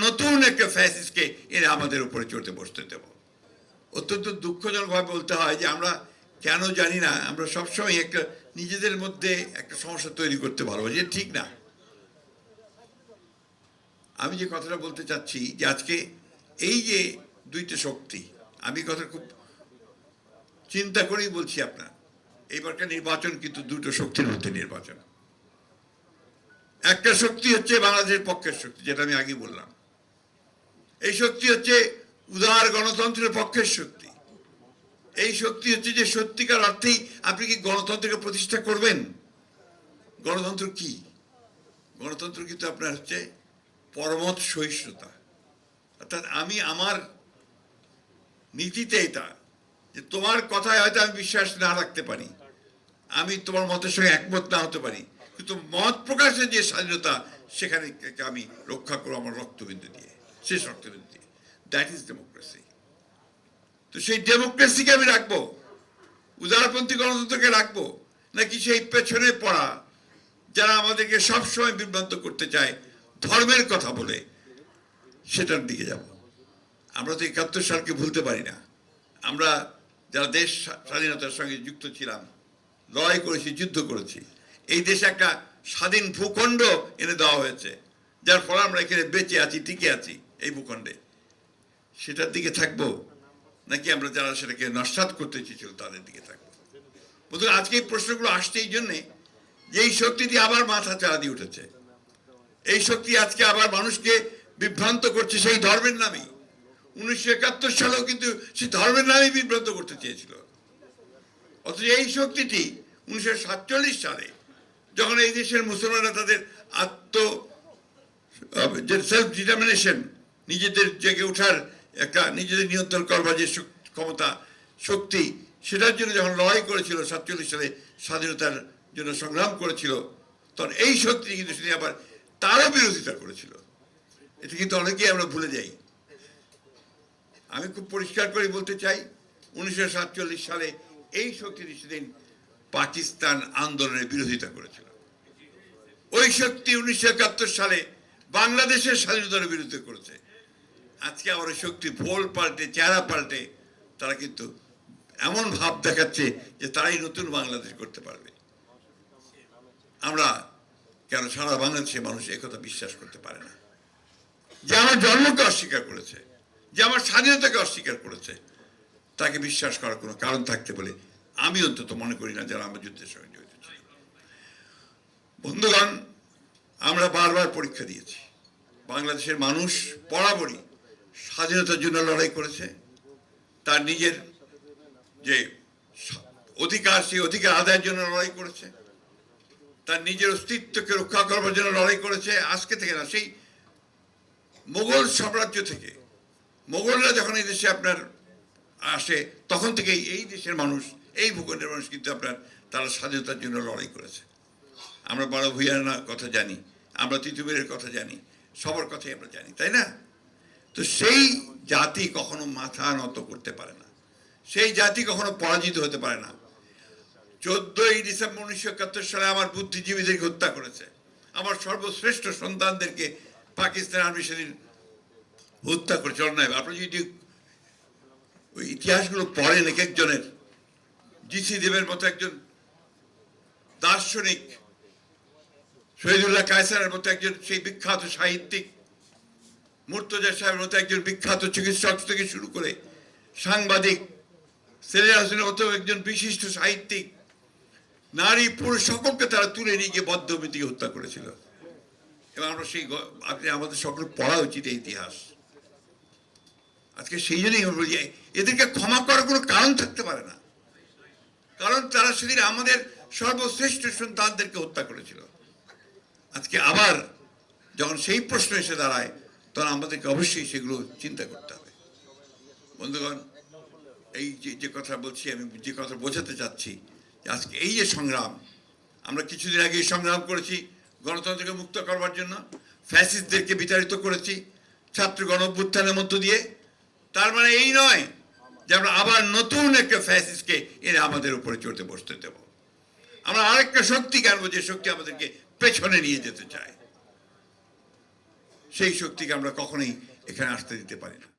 নতুন একটা ফ্যাসিস্টকে এনে আমাদের উপরে চড়তে বসতে দেব। অত্যন্ত দুঃখজনকভাবে বলতে হয় যে আমরা কেন জানি না, আমরা সবসময় একটা নিজেদের মধ্যে একটা সমস্যা তৈরি করতে ভালোবাসি, যে ঠিক না। আমি যে কথাটা বলতে চাচ্ছি যে আজকে এই যে দুইটা শক্তি, আমি কথা খুব চিন্তা করেই বলছি আপনার, এইবারকার নির্বাচন কিন্তু দুটো শক্তির মধ্যে নির্বাচন। একটা শক্তি হচ্ছে বাংলাদেশের পক্ষের শক্তি, যেটা আমি আগে বললাম। এই শক্তি হচ্ছে উদার গণতন্ত্রের পক্ষের শক্তি। এই শক্তি হচ্ছে যে সত্যিকার অর্থেই আপনি কি গণতন্ত্রকে প্রতিষ্ঠা করবেন। গণতন্ত্র কি? গণতন্ত্র কিন্তু আপনার হচ্ছে পরমত সহিষ্ণুতা। অর্থাৎ আমি আমার নীতিতে এটা যে তোমার কথায় হয়তো আমি বিশ্বাস না রাখতে পারি, আমি তোমার মতের সঙ্গে একমত না হতে পারি, কিন্তু মত প্রকাশের যে স্বাধীনতা সেখানে আমি রক্ষা করবো আমার রক্তবিন্দু দিয়ে, শেষ রক্তবিন্দু দিয়ে। That is democracy. তো সেই ডেমোক্রেসিকে আমি রাখবো, উদারপন্থী গণতন্ত্রকে রাখবো, নাকি সেই পেছনে পড়া যারা আমাদেরকে সবসময় বিভ্রান্ত করতে চায় ধর্মের কথা বলে সেটার দিকে যাব? আমরা তো ৭১ সালকে ভুলতে পারি না। আমরা যারা দেশ স্বাধীনতার সঙ্গে যুক্ত ছিলাম, লড়াই করেছি, যুদ্ধ করেছি, এই দেশে একটা স্বাধীন ভূখণ্ড এনে দেওয়া হয়েছে, যার ফলে আমরা এখানে বেঁচে আছি, টিকে আছি এই ভূখণ্ডে। সেটার দিকে থাকবো, নাকি আমরা যারা সেটাকে নস্যাৎ করতে চেয়েছিল তাদের দিকে থাকবো? বন্ধুরা, আজকে এই প্রশ্নগুলো আসছে এই জন্যে যে এই শক্তিটি আবার মাথা চাড়া দিয়ে উঠেছে। এই শক্তি আজকে আবার মানুষকে বিভ্রান্ত করছে সেই ধর্মের নামেই। 1971 সালেও কিন্তু সেই ধর্মের নামেই বিভ্রান্ত করতে চেয়েছিল। অথচ এই শক্তিটি 1947 সালে যখন এই দেশের মুসলমানরা তাদের সেলফ ডিটারমিনেশন, নিজেদের জেগে ওঠার একটা নিজেদের নিয়ন্ত্রণ করবার যে ক্ষমতা, শক্তি, সেটার জন্য যখন লড়াই করেছিল, 47 সালে স্বাধীনতার জন্য সংগ্রাম করেছিল, তখন এই শক্তি কিন্তু সেটি আবার তারও বিরোধিতা করেছিল। এটা কিন্তু অনেকেই আমরা ভুলে যাই। আমি খুব পরিষ্কার করে বলতে চাই, 1947 সালে এই শক্তিটি সেদিন পাকিস্তান আন্দোলনের বিরোধিতা করেছিল। ওই শক্তি 1971 সালে বাংলাদেশের স্বাধীনতার বিরুদ্ধে করেছে। আজকে আবার শক্তি ভোল পাল্টে, চেহারা পাল্টে তারা কিন্তু এমন ভাব দেখাচ্ছে যে তারাই নতুন বাংলাদেশ করতে পারবে। আমরা কেন সারা বাংলাদেশের মানুষ একথা বিশ্বাস করতে পারে না? যে আমার জন্মকে অস্বীকার করেছে, যে আমার স্বাধীনতাকে অস্বীকার করেছে, তাকে বিশ্বাস করার কোনো কারণ থাকতে বলে আমি অন্তত মনে করি না, যারা আমার যুদ্ধের সঙ্গে জড়িত ছিল। বন্ধুগণ, আমরা বারবার পরীক্ষা দিয়েছি, বাংলাদেশের মানুষ বরাবরই স্বাধীনতার জন্য লড়াই করেছে, তার নিজের যে অধিকার, সেই অধিকার আদায়ের জন্য লড়াই করেছে, তার নিজের অস্তিত্বকে রক্ষা করবার জন্য লড়াই করেছে। আজকে থেকে না, সেই মোগল সাম্রাজ্য থেকে, মোগলরা যখন এই দেশে আপনার আসে তখন থেকেই এই দেশের মানুষ, এই ভূখণ্ডের মানুষ কিন্তু আপনার তারা স্বাধীনতার জন্য লড়াই করেছে। আমরা বড় ভূঁইয়ার কথা জানি, আমরা তিতুমিরের কথা জানি, সবার কথাই আমরা জানি, তাই না? তো সেই জাতি কখনো মাথা নত করতে পারে না, সেই জাতি কখনো পরাজিত হতে পারে না। 14ই ডিসেম্বর 1971 সালে আমার বুদ্ধিজীবীদেরকে হত্যা করেছে, আমার সর্বশ্রেষ্ঠ সন্তানদেরকে পাকিস্তান আর্মি সেদিন হত্যা করেছে অন্যায়। আপনি যদি ওই ইতিহাসগুলো পড়েন এক একজনের, জিসি দেবের মতো একজন দার্শনিক, শহীদুল্লাহ কায়সারের মতো একজন সেই বিখ্যাত সাহিত্যিক, মুর্তজা সাহেবের মতো একজন বিখ্যাত চিকিৎসক থেকে শুরু করে সাংবাদিক, সেলিনা হোসেনের মতো একজন বিশিষ্ট সাহিত্যিক, নারী পুরুষ সকলকে তারা তুলে নিয়ে গিয়ে বদ্ধভূমিতে হত্যা করেছিল। এবং আমরা সেই আমাদের সকল পড়া উচিত এই ইতিহাস। আজকে সেই জন্যই আমরা বলি এদেরকে ক্ষমা করার কোনো কারণ থাকতে পারে না, কারণ তারা সেদিন আমাদের সর্বশ্রেষ্ঠ সন্তানদেরকে হত্যা করেছিল। আজকে আবার যখন সেই প্রশ্ন এসে দাঁড়ায়, তখন আমাদেরকে অবশ্যই সেগুলো চিন্তা করতে হবে। বন্ধুগণ, এই যে কথা বলছি, আমি যে কথা বোঝাতে চাচ্ছি, আজকে এই যে সংগ্রাম, আমরা কিছুদিন আগে সংগ্রাম করেছি গণতন্ত্রকে মুক্ত করবার জন্য, ফ্যাসিস্টদেরকে বিতাড়িত করেছি ছাত্র গণ অভ্যুত্থানের মধ্য দিয়ে। তার মানে এই নয় যে আমরা আবার নতুন একটা ফ্যাসিস্টকে এনে আমাদের উপরে চড়তে বসতে দেব। আমরা আরেকটা শক্তিকে আনবো, যে শক্তি আমাদেরকে পেছনে নিয়ে যেতে চায়। সেই শক্তিকে আমরা কখনোই এখানে আসতে দিতে পারি না।